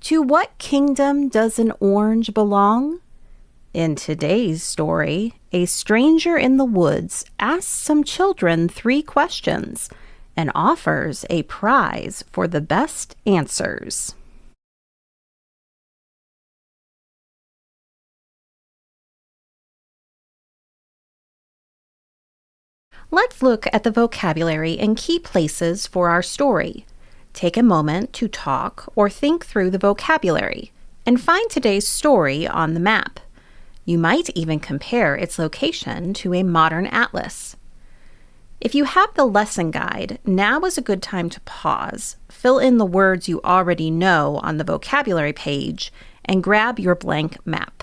To what kingdom does an orange belong? In today's story, a stranger in the woods asks some children 3 questions and offers a prize for the best answers. Let's look at the vocabulary and key places for our story. Take a moment to talk or think through the vocabulary and find today's story on the map. You might even compare its location to a modern atlas. If you have the lesson guide, now is a good time to pause, fill in the words you already know on the vocabulary page, and grab your blank map.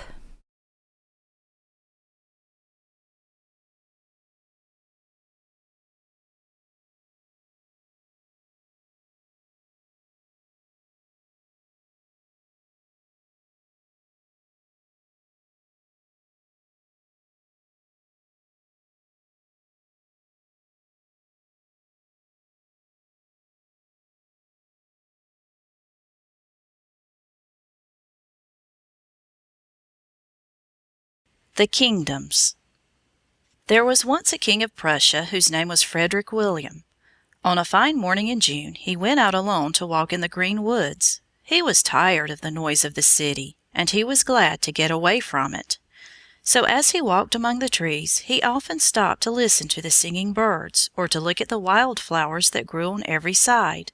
The Kingdoms. There was once a king of Prussia whose name was Frederick William. On a fine morning in June he went out alone to walk in the green woods. He was tired of the noise of the city, and he was glad to get away from it. So as he walked among the trees, he often stopped to listen to the singing birds or to look at the wildflowers that grew on every side.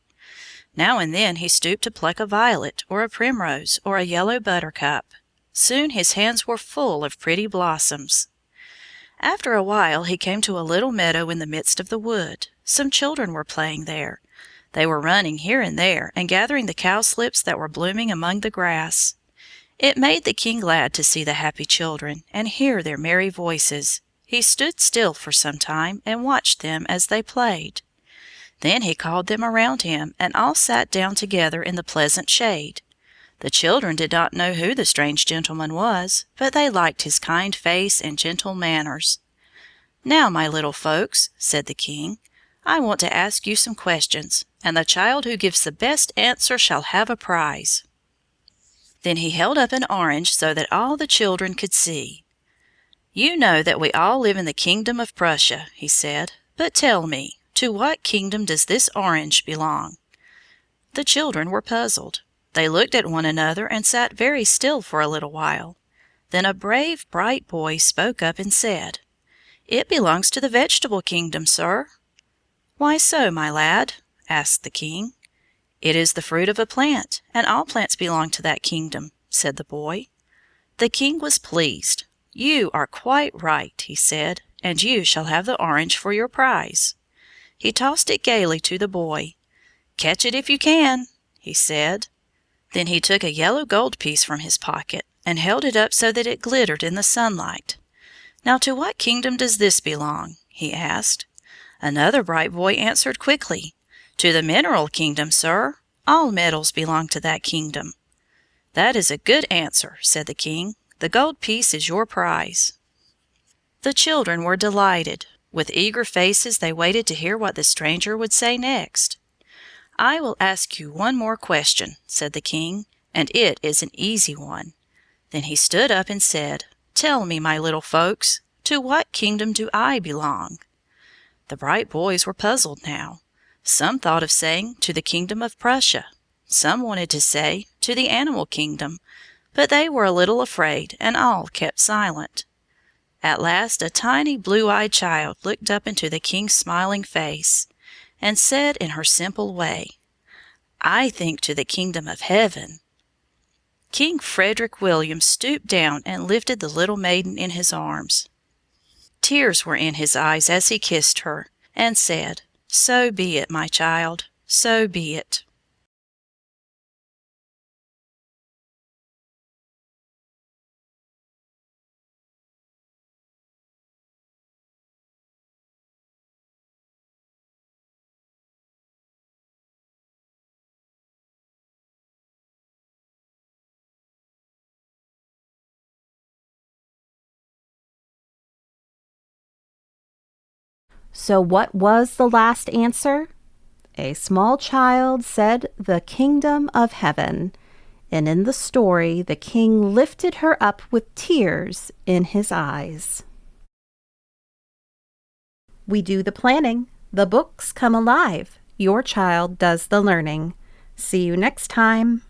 Now and then he stooped to pluck a violet or a primrose or a yellow buttercup. Soon his hands were full of pretty blossoms. After a while he came to a little meadow in the midst of the wood. Some children were playing there. They were running here and there and gathering the cowslips that were blooming among the grass. It made the king glad to see the happy children and hear their merry voices. He stood still for some time and watched them as they played. Then he called them around him, and all sat down together in the pleasant shade. The children did not know who the strange gentleman was, but they liked his kind face and gentle manners. "Now, my little folks," said the king, "I want to ask you some questions, and the child who gives the best answer shall have a prize." Then he held up an orange so that all the children could see. "You know that we all live in the kingdom of Prussia," he said, "but tell me, to what kingdom does this orange belong?" The children were puzzled. They looked at one another and sat very still for a little while. Then a brave, bright boy spoke up and said, "It belongs to the vegetable kingdom, sir." "Why so, my lad?" asked the king. "It is the fruit of a plant, and all plants belong to that kingdom," said the boy. The king was pleased. "You are quite right," he said, "and you shall have the orange for your prize." He tossed it gaily to the boy. "Catch it if you can," he said. Then he took a yellow gold piece from his pocket and held it up so that it glittered in the sunlight. "Now to what kingdom does this belong?" he asked. Another bright boy answered quickly, "To the mineral kingdom, sir. All metals belong to that kingdom." "That is a good answer," said the king. "The gold piece is your prize." The children were delighted. With eager faces they waited to hear what the stranger would say next. "I will ask you one more question," said the king, "and it is an easy one." Then he stood up and said, "Tell me, my little folks, to what kingdom do I belong?" The bright boys were puzzled now. Some thought of saying, "To the kingdom of Prussia." Some wanted to say, "To the animal kingdom," but they were a little afraid, and all kept silent. At last a tiny blue-eyed child looked up into the king's smiling face, and said in her simple way, "I think to the kingdom of heaven." King Frederick William stooped down and lifted the little maiden in his arms. Tears were in his eyes as he kissed her, and said, "So be it, my child, so be it." So what was the last answer? A small child said the kingdom of heaven. And in the story, the king lifted her up with tears in his eyes. We do the planning. The books come alive. Your child does the learning. See you next time.